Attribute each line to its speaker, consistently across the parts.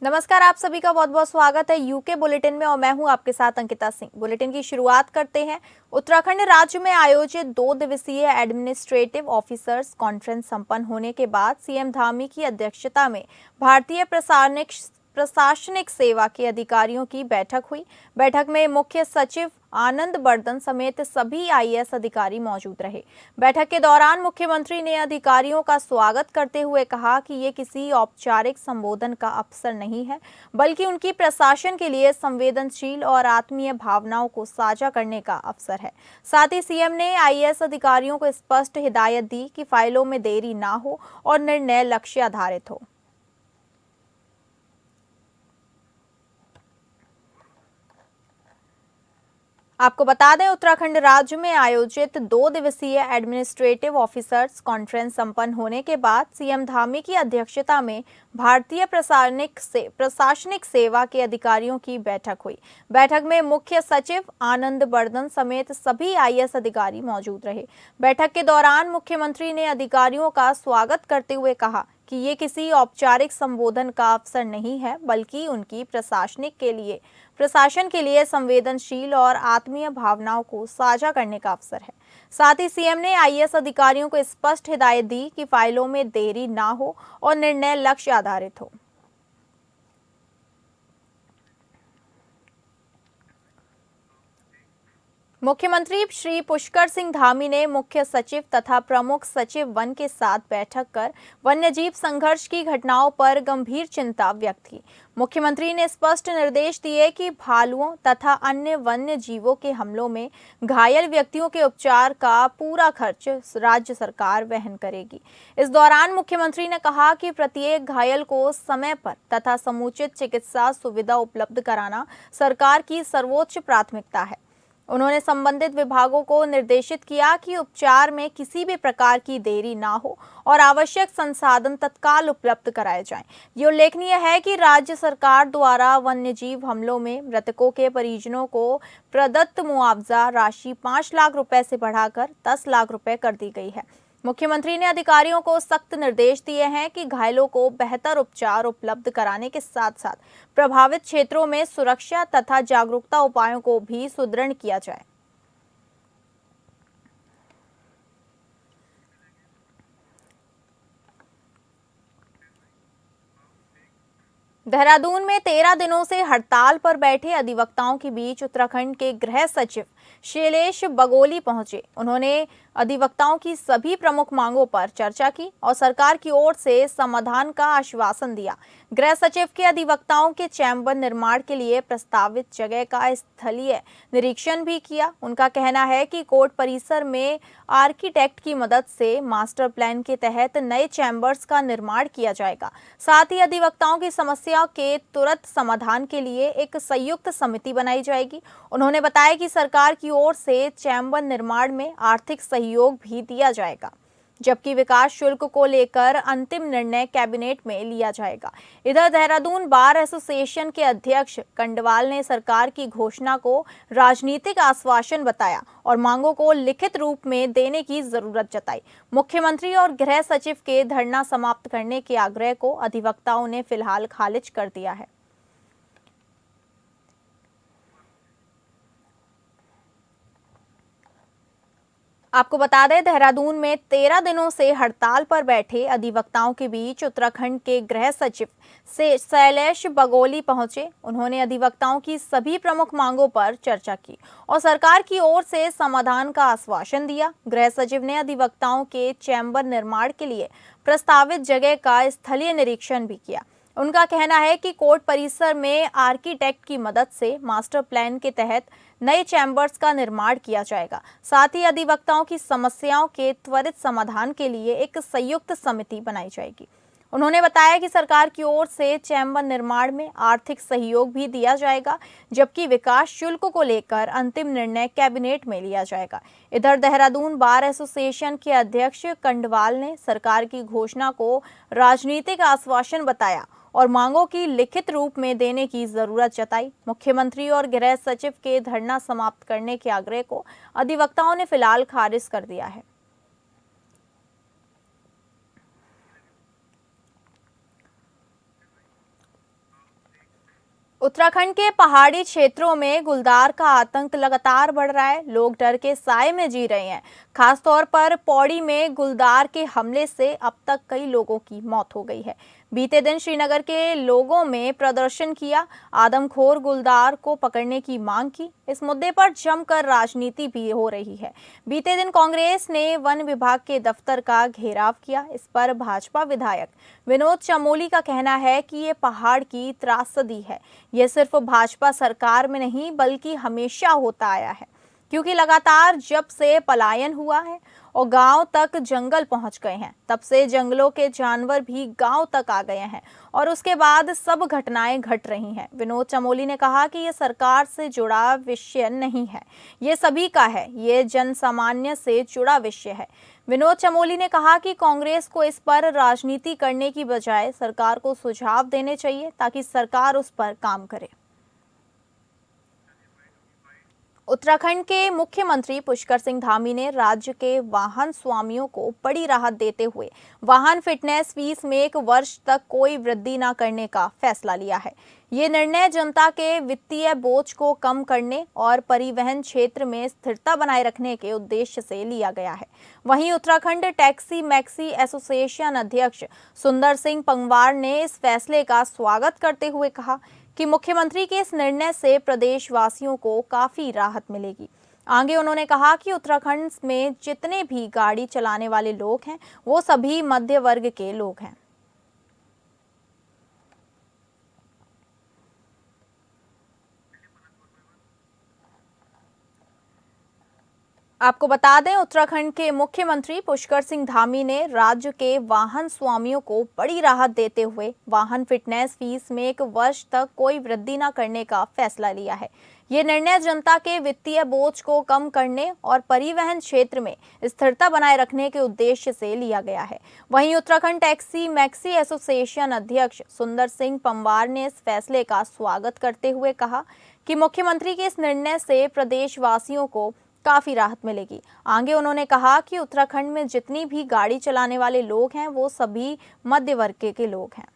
Speaker 1: नमस्कार, आप सभी का बहुत बहुत स्वागत है यूके बुलेटिन में और मैं हूं आपके साथ अंकिता सिंह। बुलेटिन की शुरुआत करते हैं। उत्तराखंड राज्य में आयोजित 2 दिवसीय एडमिनिस्ट्रेटिव ऑफिसर्स कॉन्फ्रेंस संपन्न होने के बाद सीएम धामी की अध्यक्षता में भारतीय प्रशासनिक सेवा के अधिकारियों की बैठक हुई। बैठक में मुख्य सचिव आनंद बर्धन समेत सभी आईएएस अधिकारी मौजूद रहे। बैठक के दौरान मुख्यमंत्री ने अधिकारियों का स्वागत करते हुए कहा कि ये किसी औपचारिक संबोधन का अवसर नहीं है, बल्कि उनकी प्रशासन के लिए संवेदनशील और आत्मीय भावनाओं को साझा करने का अवसर है। साथ ही सीएम ने आईएएस अधिकारियों को स्पष्ट हिदायत दी कि फाइलों में देरी ना हो और निर्णय लक्ष्य आधारित हो। आपको बता दें, उत्तराखंड राज्य में आयोजित 2 दिवसीय एडमिनिस्ट्रेटिव ऑफिसर्स कॉन्फ्रेंस संपन्न होने के बाद सीएम धामी की अध्यक्षता में भारतीय प्रशासनिक सेवा के अधिकारियों की बैठक हुई। बैठक में मुख्य सचिव आनंद बर्धन समेत सभी आईएएस अधिकारी मौजूद रहे। बैठक के दौरान मुख्यमंत्री ने अधिकारियों का स्वागत करते हुए कहा कि ये किसी औपचारिक संबोधन का अवसर नहीं है, बल्कि उनकी प्रशासन के लिए संवेदनशील और आत्मीय भावनाओं को साझा करने का अवसर है। साथ ही सीएम ने आईएएस अधिकारियों को स्पष्ट हिदायत दी कि फाइलों में देरी ना हो और निर्णय लक्ष्य आधारित हो। मुख्यमंत्री श्री पुष्कर सिंह धामी ने मुख्य सचिव तथा प्रमुख सचिव वन के साथ बैठक कर वन्यजीव संघर्ष की घटनाओं पर गंभीर चिंता व्यक्त की। मुख्यमंत्री ने स्पष्ट निर्देश दिए कि भालुओं तथा अन्य वन्य जीवों के हमलों में घायल व्यक्तियों के उपचार का पूरा खर्च राज्य सरकार वहन करेगी। इस दौरान मुख्यमंत्री ने कहा कि प्रत्येक घायल को समय पर तथा समुचित चिकित्सा सुविधा उपलब्ध कराना सरकार की सर्वोच्च प्राथमिकता है। उन्होंने संबंधित विभागों को निर्देशित किया कि उपचार में किसी भी प्रकार की देरी ना हो और आवश्यक संसाधन तत्काल उपलब्ध कराए जाएं। ये उल्लेखनीय है कि राज्य सरकार द्वारा वन्यजीव हमलों में मृतकों के परिजनों को प्रदत्त मुआवजा राशि 5 लाख रुपए से बढ़ाकर 10 लाख रुपए कर दी गई है। मुख्यमंत्री ने अधिकारियों को सख्त निर्देश दिए हैं कि घायलों को बेहतर उपचार उपलब्ध कराने के साथ साथ प्रभावित क्षेत्रों में सुरक्षा तथा जागरूकता उपायों को भी सुदृढ़ किया जाए। देहरादून में 13 दिनों से हड़ताल पर बैठे अधिवक्ताओं के बीच उत्तराखंड के गृह सचिव शैलेश बगोली पहुंचे। उन्होंने अधिवक्ताओं की सभी प्रमुख मांगों पर चर्चा की और सरकार की ओर से समाधान का आश्वासन दिया। गृह सचिव के अधिवक्ताओं के चैम्बर निर्माण के लिए प्रस्तावित जगह का स्थलीय निरीक्षण भी किया। उनका कहना है कि कोर्ट परिसर में आर्किटेक्ट की मदद से मास्टर प्लान के तहत नए चैम्बर्स का निर्माण किया जाएगा। साथ ही अधिवक्ताओं की समस्या के तुरंत समाधान के लिए एक संयुक्त समिति बनाई जाएगी। उन्होंने बताया कि सरकार की ओर से चैम्बर निर्माण में आर्थिक सहयोग भी दिया जाएगा, जबकि विकास शुल्क को लेकर अंतिम निर्णय कैबिनेट में लिया जाएगा। इधर देहरादून बार एसोसिएशन के अध्यक्ष कंडवाल ने सरकार की घोषणा को राजनीतिक आश्वासन बताया और मांगों को लिखित रूप में देने की जरूरत जताई। मुख्यमंत्री और गृह सचिव के धरना समाप्त करने के आग्रह को अधिवक्ताओं ने फिलहाल खारिज कर दिया है। आपको बता दें, देहरादून में 13 दिनों से हड़ताल पर बैठे अधिवक्ताओं के बीच उत्तराखंड के गृह सचिव से शैलेश बगोली पहुंचे। उन्होंने अधिवक्ताओं की सभी प्रमुख मांगों पर चर्चा की और सरकार की ओर से समाधान का आश्वासन दिया। गृह सचिव ने अधिवक्ताओं के चैम्बर निर्माण के लिए प्रस्तावित जगह का स्थलीय निरीक्षण भी किया। उनका कहना है कि कोर्ट परिसर में आर्किटेक्ट की मदद से मास्टर प्लान के तहत नए चैम्बर्स का निर्माण किया जाएगा। साथ ही अधिवक्ताओं की समस्याओं के त्वरित समाधान के लिए एक संयुक्त समिति बनाई जाएगी। उन्होंने बताया कि सरकार की ओर से चैम्बर निर्माण में आर्थिक सहयोग भी दिया जाएगा, जबकि विकास शुल्क को लेकर अंतिम निर्णय कैबिनेट में लिया जाएगा। इधर देहरादून बार एसोसिएशन के अध्यक्ष कंडवाल ने सरकार की घोषणा को राजनीतिक आश्वासन बताया और मांगों की लिखित रूप में देने की जरूरत जताई। मुख्यमंत्री और गृह सचिव के धरना समाप्त करने के आग्रह को अधिवक्ताओं ने फिलहाल खारिज कर दिया है। उत्तराखंड के पहाड़ी क्षेत्रों में गुलदार का आतंक लगातार बढ़ रहा है। लोग डर के साए में जी रहे हैं। खासतौर पर पौड़ी में गुलदार के हमले से अब तक कई लोगों की मौत हो गई है। बीते दिन श्रीनगर के लोगों में प्रदर्शन किया, आदमखोर गुलदार को पकड़ने की मांग की। इस मुद्दे पर जमकर राजनीति भी हो रही है। बीते दिन कांग्रेस ने वन विभाग के दफ्तर का घेराव किया। इस पर भाजपा विधायक विनोद चमोली का कहना है कि ये पहाड़ की त्रासदी है। ये सिर्फ भाजपा सरकार में नहीं बल्कि हमेशा होता आया है, क्योंकि लगातार जब से पलायन हुआ है और गांव तक जंगल पहुंच गए हैं, तब से जंगलों के जानवर भी गांव तक आ गए हैं और उसके बाद सब घटनाएं घट रही हैं। विनोद चमोली ने कहा कि ये सरकार से जुड़ा विषय नहीं है, ये सभी का है, ये जन सामान्य से जुड़ा विषय है। विनोद चमोली ने कहा कि कांग्रेस को इस पर राजनीति करने की बजाय सरकार को सुझाव देने चाहिए ताकि सरकार उस पर काम करे। उत्तराखंड के मुख्यमंत्री पुष्कर सिंह धामी ने राज्य के वाहन स्वामियों को बड़ी राहत देते हुए वाहन फिटनेस फीस में 1 वर्ष तक कोई वृद्धि न करने का फैसला लिया है। ये निर्णय जनता के वित्तीय बोझ को कम करने और परिवहन क्षेत्र में स्थिरता बनाए रखने के उद्देश्य से लिया गया है। वहीं उत्तराखंड टैक्सी मैक्सी एसोसिएशन अध्यक्ष सुंदर सिंह पंगवार ने इस फैसले का स्वागत करते हुए कहा कि मुख्यमंत्री के इस निर्णय से प्रदेशवासियों को काफी राहत मिलेगी। आगे उन्होंने कहा कि उत्तराखंड में जितने भी गाड़ी चलाने वाले लोग हैं, वो सभी मध्य वर्ग के लोग हैं। आपको बता दें, उत्तराखंड के मुख्यमंत्री पुष्कर सिंह धामी ने राज्य के वाहन स्वामियों को बड़ी राहत देते हुए वाहन फिटनेस फीस में 1 वर्ष तक कोई वृद्धि न करने का फैसला लिया है। ये निर्णय जनता के वित्तीय बोझ को कम करने और परिवहन क्षेत्र में स्थिरता बनाए रखने के उद्देश्य से लिया गया है। वहीं उत्तराखंड टैक्सी मैक्सी एसोसिएशन अध्यक्ष सुंदर सिंह पंवार ने इस फैसले का स्वागत करते हुए कहा कि मुख्यमंत्री के इस निर्णय से प्रदेशवासियों को काफी राहत मिलेगी। आगे उन्होंने कहा कि उत्तराखंड में जितनी भी गाड़ी चलाने वाले लोग हैं, वो सभी मध्य वर्ग के लोग हैं।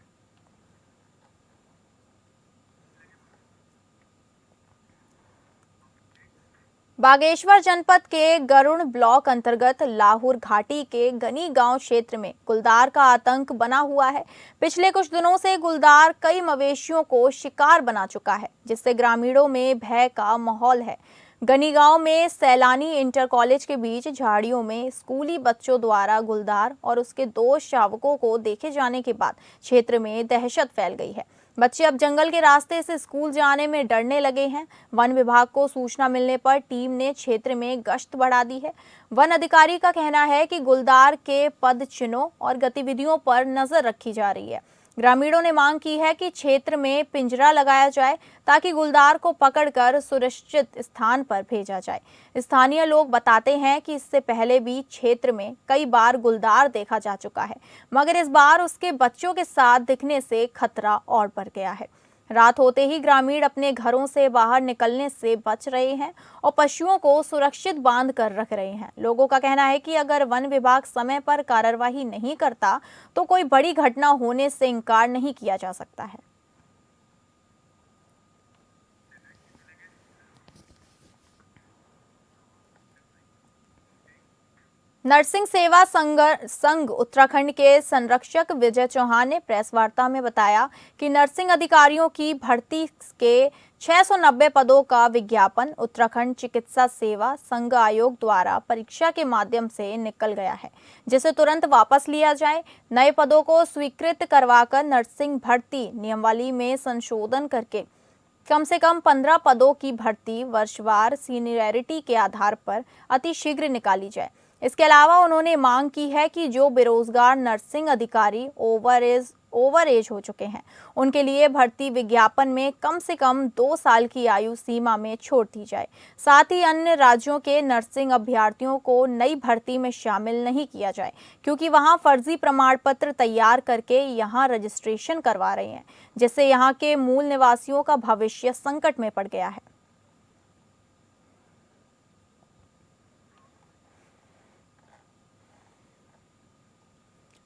Speaker 1: बागेश्वर जनपद के गरुड़ ब्लॉक अंतर्गत लाहौर घाटी के गनी गांव क्षेत्र में गुलदार का आतंक बना हुआ है। पिछले कुछ दिनों से गुलदार कई मवेशियों को शिकार बना चुका है, जिससे ग्रामीणों में भय का माहौल है। गनी गांव में सैलानी इंटर कॉलेज के बीच झाड़ियों में स्कूली बच्चों द्वारा गुलदार और उसके 2 शावकों को देखे जाने के बाद क्षेत्र में दहशत फैल गई है। बच्चे अब जंगल के रास्ते से स्कूल जाने में डरने लगे हैं। वन विभाग को सूचना मिलने पर टीम ने क्षेत्र में गश्त बढ़ा दी है। वन अधिकारी का कहना है कि गुलदार के पद चिन्हों और गतिविधियों पर नजर रखी जा रही है। ग्रामीणों ने मांग की है कि क्षेत्र में पिंजरा लगाया जाए ताकि गुलदार को पकड़कर सुरक्षित स्थान पर भेजा जाए। स्थानीय लोग बताते हैं कि इससे पहले भी क्षेत्र में कई बार गुलदार देखा जा चुका है, मगर इस बार उसके बच्चों के साथ दिखने से खतरा और बढ़ गया है। रात होते ही ग्रामीण अपने घरों से बाहर निकलने से बच रहे हैं और पशुओं को सुरक्षित बांध कर रख रहे हैं। लोगों का कहना है कि अगर वन विभाग समय पर कार्रवाई नहीं करता तो कोई बड़ी घटना होने से इनकार नहीं किया जा सकता है। नर्सिंग सेवा संघ उत्तराखंड के संरक्षक विजय चौहान ने प्रेस वार्ता में बताया कि नर्सिंग अधिकारियों की भर्ती के 690 पदों का विज्ञापन उत्तराखंड चिकित्सा सेवा संघ आयोग द्वारा परीक्षा के माध्यम से निकल गया है, जिसे तुरंत वापस लिया जाए। नए पदों को स्वीकृत करवाकर नर्सिंग भर्ती नियमावली में संशोधन करके कम से कम 15 पदों की भर्ती वर्षवार सीनियरिटी के आधार पर अतिशीघ्र निकाली जाए। इसके अलावा उन्होंने मांग की है कि जो बेरोजगार नर्सिंग अधिकारी ओवर एज हो चुके हैं, उनके लिए भर्ती विज्ञापन में कम से कम 2 साल की आयु सीमा में छूट दी जाए। साथ ही अन्य राज्यों के नर्सिंग अभ्यर्थियों को नई भर्ती में शामिल नहीं किया जाए, क्योंकि वहां फर्जी प्रमाण पत्र तैयार करके यहां रजिस्ट्रेशन करवा रहे हैं, जिससे यहां के मूल निवासियों का भविष्य संकट में पड़ गया है।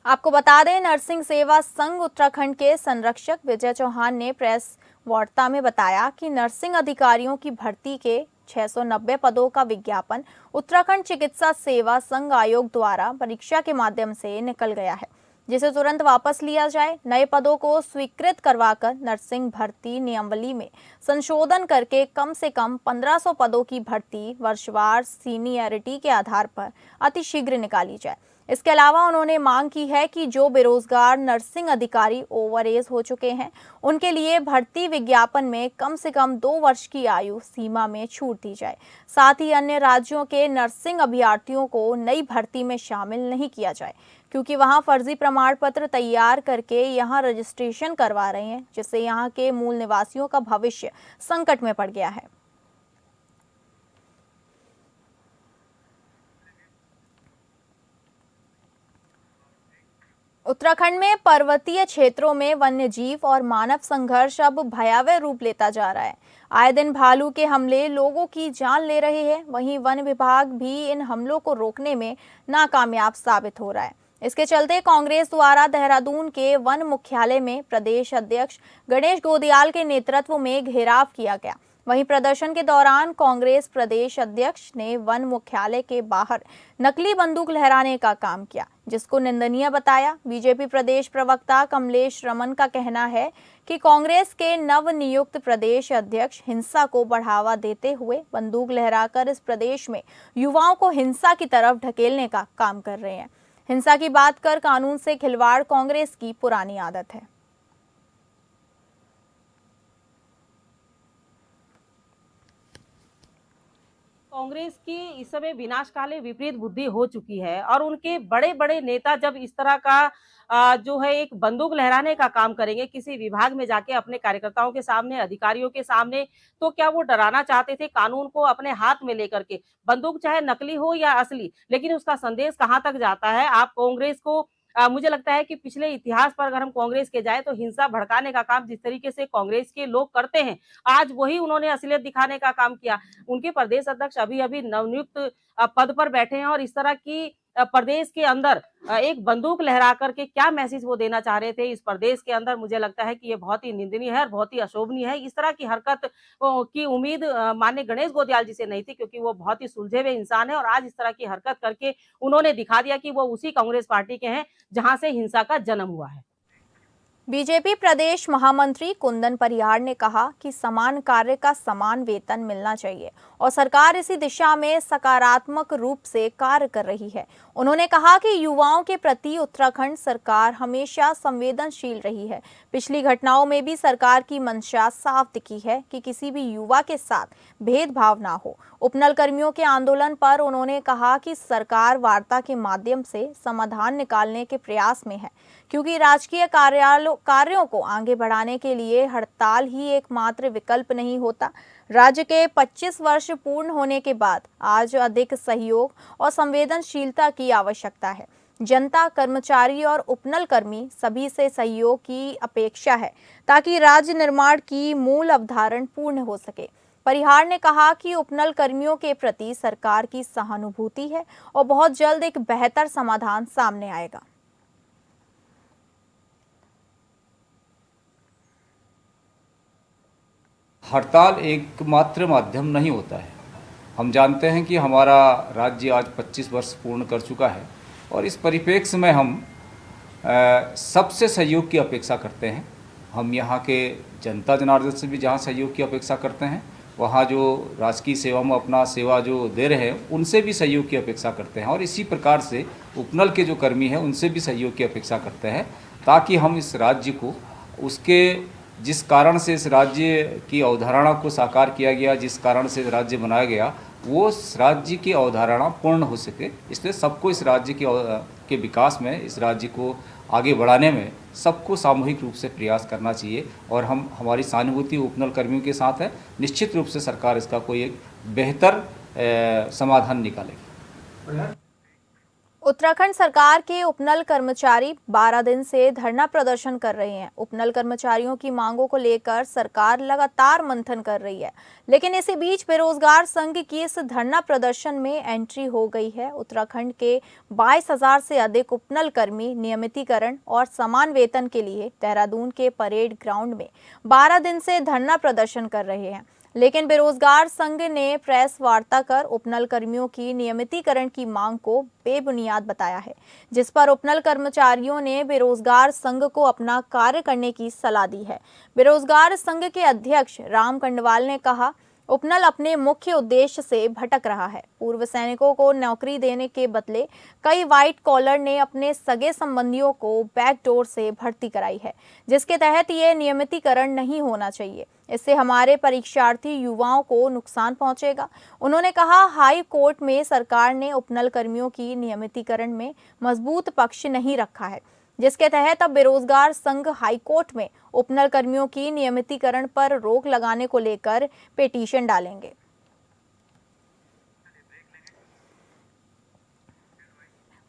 Speaker 1: आपको बता दें, नर्सिंग सेवा संघ उत्तराखंड के संरक्षक विजय चौहान ने प्रेस वार्ता में बताया कि नर्सिंग अधिकारियों की भर्ती के 690 पदों का विज्ञापन उत्तराखंड चिकित्सा सेवा संघ आयोग द्वारा परीक्षा के माध्यम से निकल गया है, जिसे तुरंत वापस लिया जाए। नए पदों को स्वीकृत करवाकर नर्सिंग भर्ती नियमावली में संशोधन करके कम से कम 1500 पदों की भर्ती वर्षवार सीनियरिटी के आधार पर अतिशीघ्र निकाली जाए। इसके अलावा उन्होंने मांग की है कि जो बेरोजगार नर्सिंग अधिकारी ओवर एज हो चुके हैं, उनके लिए भर्ती विज्ञापन में कम से कम 2 वर्ष की आयु सीमा में छूट दी जाए। साथ ही अन्य राज्यों के नर्सिंग अभ्यर्थियों को नई भर्ती में शामिल नहीं किया जाए, क्योंकि वहां फर्जी प्रमाण पत्र तैयार करके यहां रजिस्ट्रेशन करवा रहे हैं, जिससे यहां के मूल निवासियों का भविष्य संकट में पड़ गया है। उत्तराखंड में पर्वतीय क्षेत्रों में वन्यजीव और मानव संघर्ष अब भयावह रूप लेता जा रहा है। आए दिन भालू के हमले लोगों की जान ले रहे हैं। वहीं वन विभाग भी इन हमलों को रोकने में नाकामयाब साबित हो रहा है। इसके चलते कांग्रेस द्वारा देहरादून के वन मुख्यालय में प्रदेश अध्यक्ष गणेश गोदियाल के नेतृत्व में घेराव किया गया। वहीं प्रदर्शन के दौरान कांग्रेस प्रदेश अध्यक्ष ने वन मुख्यालय के बाहर नकली बंदूक लहराने का काम किया, जिसको निंदनीय बताया। बीजेपी प्रदेश प्रवक्ता कमलेश रमन का कहना है कि कांग्रेस के नवनियुक्त प्रदेश अध्यक्ष हिंसा को बढ़ावा देते हुए बंदूक लहराकर इस प्रदेश में युवाओं को हिंसा की तरफ ढकेलने का काम कर रहे हैं। हिंसा की बात कर कानून से खिलवाड़ कांग्रेस की पुरानी आदत है।
Speaker 2: कांग्रेस की इस समय विनाशकाले विपरीत बुद्धि हो चुकी है और उनके बड़े बड़े नेता जब इस तरह का जो है एक बंदूक लहराने का काम करेंगे किसी विभाग में जाके अपने कार्यकर्ताओं के सामने, अधिकारियों के सामने, तो क्या वो डराना चाहते थे कानून को अपने हाथ में लेकर के? बंदूक चाहे नकली हो या असली, लेकिन उसका संदेश कहां तक जाता है? आप कांग्रेस को मुझे लगता है कि पिछले इतिहास पर अगर हम कांग्रेस के जाए तो हिंसा भड़काने का काम जिस तरीके से कांग्रेस के लोग करते हैं, आज वही उन्होंने असलियत दिखाने का काम किया। उनके प्रदेश अध्यक्ष अभी अभी नवनियुक्त पद पर बैठे हैं और इस तरह की प्रदेश के अंदर एक बंदूक लहरा करके क्या मैसेज वो देना चाह रहे थे इस प्रदेश के अंदर, मुझे लगता है कि ये बहुत ही निंदनीय है और बहुत ही अशोभनीय है। इस तरह की हरकत की उम्मीद माननीय गणेश गोदियाल जी से नहीं थी, क्योंकि वो बहुत ही सुलझे हुए इंसान है और आज इस तरह की हरकत करके उन्होंने दिखा दिया कि वो उसी कांग्रेस पार्टी के हैं जहां से हिंसा का जन्म हुआ है।
Speaker 1: बीजेपी प्रदेश महामंत्री कुंदन परिहार ने कहा कि समान कार्य का समान वेतन मिलना चाहिए और सरकार इसी दिशा में सकारात्मक रूप से कार्य कर रही है। उन्होंने कहा कि युवाओं के प्रति उत्तराखंड सरकार हमेशा संवेदनशील रही है। पिछली घटनाओं में भी सरकार की मंशा साफ दिखी है कि किसी भी युवा के साथ भेदभाव ना हो। उपनल कर्मियों के आंदोलन पर उन्होंने कहा कि सरकार वार्ता के माध्यम से समाधान निकालने के प्रयास में है, क्योंकि राजकीय कार्यों को आगे बढ़ाने के लिए हड़ताल ही एकमात्र विकल्प नहीं होता। राज्य के 25 वर्ष पूर्ण होने के बाद आज अधिक सहयोग और संवेदनशीलता की आवश्यकता है। जनता, कर्मचारी और उपनल कर्मी सभी से सहयोग की अपेक्षा है, ताकि राज्य निर्माण की मूल अवधारणा पूर्ण हो सके। परिहार ने कहा कि उपनल कर्मियों के प्रति सरकार की सहानुभूति है और बहुत जल्द एक बेहतर समाधान सामने आएगा।
Speaker 3: हड़ताल एकमात्र माध्यम नहीं होता है। हम जानते हैं कि हमारा राज्य आज 25 वर्ष पूर्ण कर चुका है और इस परिप्रेक्ष्य में हम सबसे सहयोग की अपेक्षा करते हैं। हम यहाँ के जनता जनार्दन से भी जहाँ सहयोग की अपेक्षा करते हैं, वहाँ जो राजकीय सेवा में अपना सेवा जो दे रहे हैं उनसे भी सहयोग की अपेक्षा करते हैं और इसी प्रकार से उपनल के जो कर्मी हैं उनसे भी सहयोग की अपेक्षा करते हैं, ताकि हम इस राज्य को उसके जिस कारण से इस राज्य की अवधारणा को साकार किया गया, जिस कारण से राज्य बनाया गया, वो राज्य की अवधारणा पूर्ण हो सके। इसलिए सबको इस राज्य के विकास में, इस राज्य को आगे बढ़ाने में सबको सामूहिक रूप से प्रयास करना चाहिए और हमारी सहानुभूति उपनल कर्मियों के साथ है। निश्चित रूप से सरकार इसका कोई एक बेहतर समाधान निकालेगी।
Speaker 1: उत्तराखंड सरकार के उपनल कर्मचारी 12 दिन से धरना प्रदर्शन कर रहे हैं। उपनल कर्मचारियों की मांगों को लेकर सरकार लगातार मंथन कर रही है, लेकिन इसी बीच बेरोजगार संघ की इस धरना प्रदर्शन में एंट्री हो गई है। उत्तराखंड के 22,000 से अधिक उपनल कर्मी नियमितीकरण और समान वेतन के लिए देहरादून के परेड ग्राउंड में 12 दिन से धरना प्रदर्शन कर रहे हैं, लेकिन बेरोजगार संघ ने प्रेस वार्ता कर उपनल कर्मियों की नियमितीकरण की मांग को बेबुनियाद बताया है, जिस पर उपनल कर्मचारियों ने बेरोजगार संघ को अपना कार्य करने की सलाह दी है। बेरोजगार संघ के अध्यक्ष राम कंडवाल ने कहा, उपनल अपने मुख्य उद्देश्य से भटक रहा है। पूर्व सैनिकों को नौकरी देने के बदले कई व्हाइट कॉलर ने अपने सगे संबंधियों को बैकडोर से भर्ती कराई है, जिसके तहत ये नियमितीकरण नहीं होना चाहिए। इससे हमारे परीक्षार्थी युवाओं को नुकसान पहुंचेगा। उन्होंने कहा, हाई कोर्ट में सरकार ने उपनल कर्मियों की नियमितीकरण में मजबूत पक्ष नहीं रखा है, जिसके तहत अब बेरोजगार संघ हाईकोर्ट में उपनल कर्मियों की नियमितीकरण पर रोक लगाने को लेकर पिटीशन डालेंगे।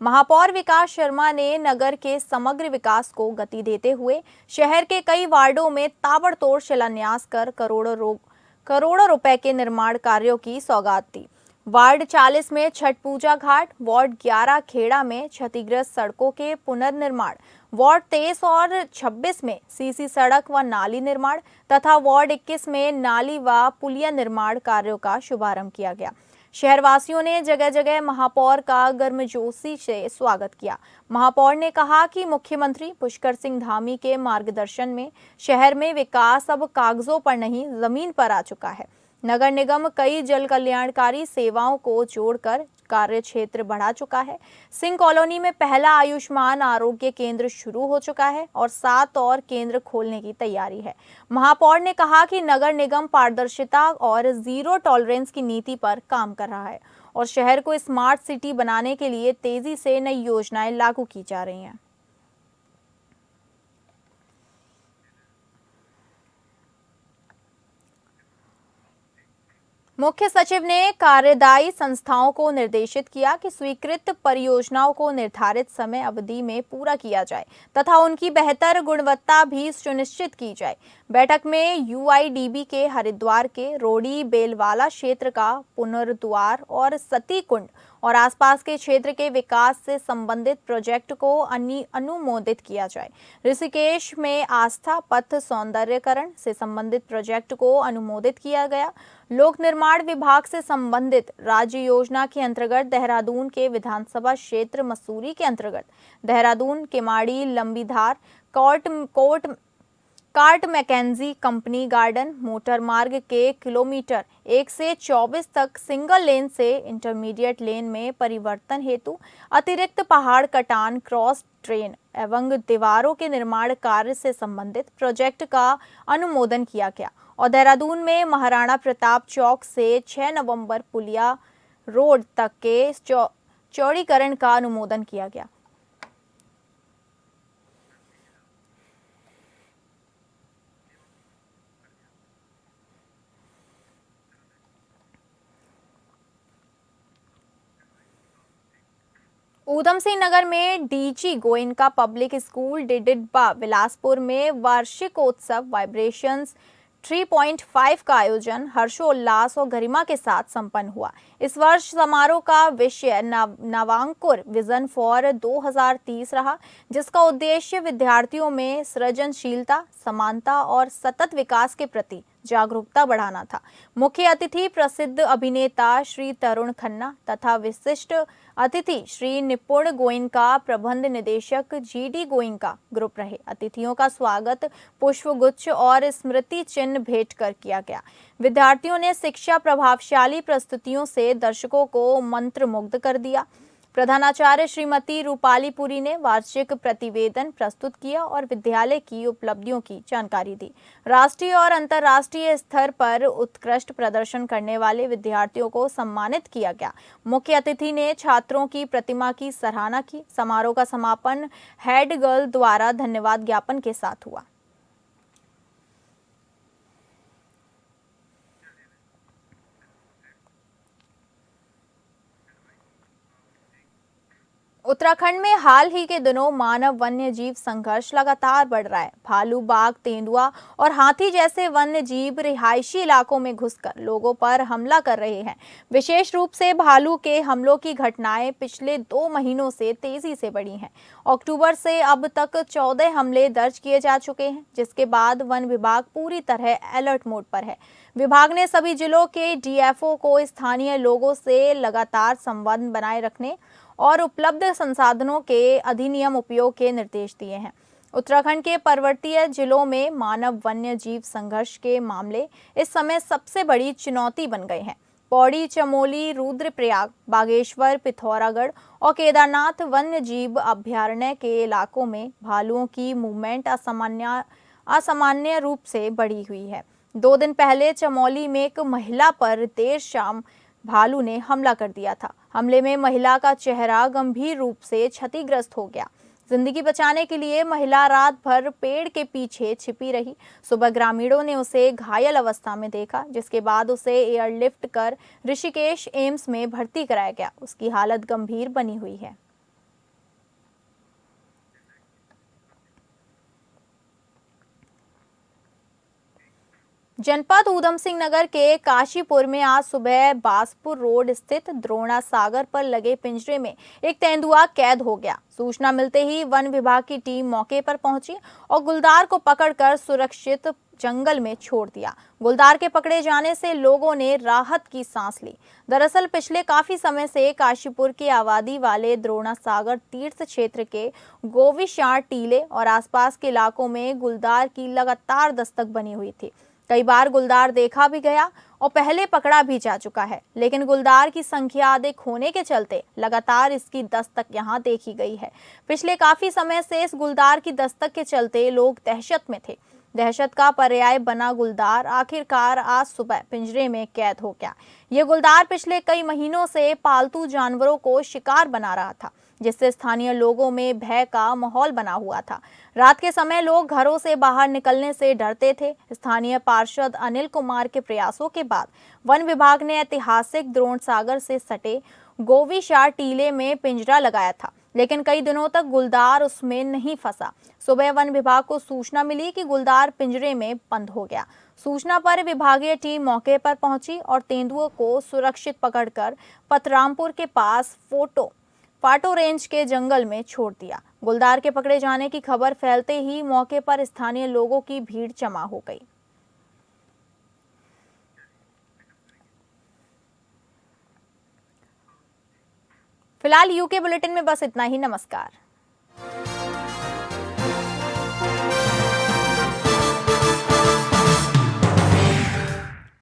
Speaker 1: महापौर विकास शर्मा ने नगर के समग्र विकास को गति देते हुए शहर के कई वार्डों में ताबड़तोड़ शिलान्यास कर करोड़ों रुपए के निर्माण कार्यों की सौगात दी। वार्ड 40 में छठ पूजा घाट, वार्ड 11 खेड़ा में क्षतिग्रस्त सड़कों के पुनर्निर्माण, वार्ड 23 और 26 में सीसी सड़क व नाली निर्माण तथा वार्ड 21 में नाली व पुलिया निर्माण कार्यों का शुभारंभ किया गया। शहरवासियों ने जगह जगह महापौर का गर्मजोशी से स्वागत किया। महापौर ने कहा कि मुख्यमंत्री पुष्कर सिंह धामी के मार्गदर्शन में शहर में विकास अब कागजों पर नहीं, जमीन पर आ चुका है। नगर निगम कई जल कल्याणकारी सेवाओं को जोड़कर कार्य क्षेत्र बढ़ा चुका है। सिंह कॉलोनी में पहला आयुष्मान आरोग्य केंद्र शुरू हो चुका है और 7 और केंद्र खोलने की तैयारी है। महापौर ने कहा कि नगर निगम पारदर्शिता और जीरो टॉलरेंस की नीति पर काम कर रहा है और शहर को स्मार्ट सिटी बनाने के लिए तेजी से नई योजनाएं लागू की जा रही हैं। मुख्य सचिव ने कार्यदायी संस्थाओं को निर्देशित किया कि स्वीकृत परियोजनाओं को निर्धारित समय अवधि में पूरा किया जाए तथा उनकी बेहतर गुणवत्ता भी सुनिश्चित की जाए। बैठक में यूआईडीबी के हरिद्वार के रोडी बेलवाला क्षेत्र का पुनर्द्वार और सती कुंड और आसपास के क्षेत्र के विकास से संबंधित प्रोजेक्ट को अनुमोदित किया जाए। ऋषिकेश में आस्था पथ सौंदर्यकरण से संबंधित प्रोजेक्ट को अनुमोदित किया गया। लोक निर्माण विभाग से संबंधित राज्य योजना के अंतर्गत देहरादून के विधानसभा क्षेत्र मसूरी के अंतर्गत देहरादून केमाड़ी Lambidhar cart Mackenzie company garden motor मार्ग के किलोमीटर 1 से 24 तक सिंगल लेन से इंटरमीडिएट लेन में परिवर्तन हेतु अतिरिक्त पहाड़ कटान क्रॉस ट्रेन एवं दीवारों के निर्माण कार्य से संबंधित प्रोजेक्ट का अनुमोदन किया गया और देहरादून में महाराणा प्रताप चौक से 6 नवंबर पुलिया रोड तक के चौड़ीकरण का अनुमोदन किया गया। ऊधम सिंह नगर में डीजी गोयनका पब्लिक स्कूल डिडिब्बा बिलासपुर में वार्षिकोत्सव वाइब्रेशंस 3.5 का आयोजन हर्षोल्लास और गरिमा के साथ संपन्न हुआ। इस वर्ष समारोह का विषय नवांकुर विजन फॉर 2030 रहा, जिसका उद्देश्य विद्यार्थियों में सृजनशीलता, समानता और सतत विकास के प्रति जागरूकता बढ़ाना था। मुख्य अतिथि प्रसिद्ध अभिनेता श्री तरुण खन्ना तथा विशिष्ट अतिथि श्री निपुण गोयनका प्रबंध निदेशक जीडी गोयनका ग्रुप रहे। अतिथियों का स्वागत पुष्पगुच्छ और स्मृति चिन्ह भेंट कर किया गया। विद्यार्थियों ने शिक्षा प्रभावशाली प्रस्तुतियों से दर्शकों को मंत्रमुग्ध कर दिया। प्रधानाचार्य श्रीमती रूपाली पुरी ने वार्षिक प्रतिवेदन प्रस्तुत किया और विद्यालय की उपलब्धियों की जानकारी दी। राष्ट्रीय और अंतर्राष्ट्रीय स्तर पर उत्कृष्ट प्रदर्शन करने वाले विद्यार्थियों को सम्मानित किया गया। मुख्य अतिथि ने छात्रों की प्रतिमा की सराहना की। समारोह का समापन हेड गर्ल द्वारा धन्यवाद ज्ञापन के साथ हुआ। उत्तराखंड में हाल ही के दिनों मानव वन्य जीव संघर्ष लगातार बढ़ रहा है। भालू, बाघ, तेंदुआ और हाथी जैसे वन्य जीव रिहायशी इलाकों में घुसकर लोगों पर हमला कर रहे हैं। विशेष रूप से भालू के हमलों की घटनाएं पिछले 2 महीनों से तेजी से बढ़ी हैं। अक्टूबर से अब तक 14 हमले दर्ज किए जा चुके हैं, जिसके बाद वन विभाग पूरी तरह अलर्ट मोड पर है। विभाग ने सभी जिलों के डीएफओ को स्थानीय लोगों से लगातार संबंध बनाए रखने और उपलब्ध संसाधनों के अधिनियम उपयोग के निर्देश दिए हैं। उत्तराखंड के पर्वतीय जिलों में मानव वन्य जीव संघर्ष के मामले इस समय सबसे बड़ी चुनौती बन गए हैं। पौड़ी, चमोली, रुद्रप्रयाग, बागेश्वर, पिथौरागढ़ और केदारनाथ वन्य जीव अभयारण्य के इलाकों में भालुओं की मूवमेंट असामान्य रूप से बढ़ी हुई है। 2 दिन पहले चमोली में एक महिला पर देर शाम भालू ने हमला कर दिया था। हमले में महिला का चेहरा गंभीर रूप से क्षतिग्रस्त हो गया। जिंदगी बचाने के लिए महिला रात भर पेड़ के पीछे छिपी रही। सुबह ग्रामीणों ने उसे घायल अवस्था में देखा, जिसके बाद उसे एयरलिफ्ट कर ऋषिकेश एम्स में भर्ती कराया गया। उसकी हालत गंभीर बनी हुई है। जनपद ऊधम सिंह नगर के काशीपुर में आज सुबह बासपुर रोड स्थित द्रोणा सागर पर लगे पिंजरे में एक तेंदुआ कैद हो गया। सूचना मिलते ही वन विभाग की टीम मौके पर पहुंची और गुलदार को पकड़कर सुरक्षित जंगल में छोड़ दिया। गुलदार के पकड़े जाने से लोगों ने राहत की सांस ली। दरअसल पिछले काफी समय से काशीपुर की आबादी वाले द्रोणा सागर तीर्थ क्षेत्र के गोविशाण टीले और आसपास के इलाकों में गुलदार की लगातार दस्तक बनी हुई थी। कई बार गुलदार देखा भी गया और पहले पकड़ा भी जा चुका है, लेकिन गुलदार की संख्या अधिक होने के चलते लगातार इसकी दस्तक यहां देखी गई है। पिछले काफी समय से इस गुलदार की दस्तक के चलते लोग दहशत में थे। दहशत का पर्याय बना गुलदार आखिरकार आज सुबह पिंजरे में कैद हो गया। ये गुलदार पिछले कई महीनों से पालतू जानवरों को शिकार बना रहा था, जिससे स्थानीय लोगों में भय का माहौल बना हुआ था। रात के समय लोग घरों से बाहर निकलने से डरते थे। स्थानीय पार्षद अनिल कुमार के प्रयासों के बाद वन विभाग ने ऐतिहासिक द्रोण सागर से सटे गोविशाण टीले में पिंजरा लगाया था, लेकिन कई दिनों तक गुलदार उसमें नहीं फंसा। सुबह वन विभाग को सूचना मिली कि गुलदार पिंजरे में बंद हो गया। सूचना पर विभागीय टीम मौके पर पहुंची और तेंदुओं को सुरक्षित पकड़कर पतरामपुर के पास फाटो रेंज के जंगल में छोड़ दिया। गुलदार के पकड़े जाने की खबर फैलते ही मौके पर स्थानीय लोगों की भीड़ जमा हो गई। फिलहाल यूके बुलेटिन में बस इतना ही। नमस्कार।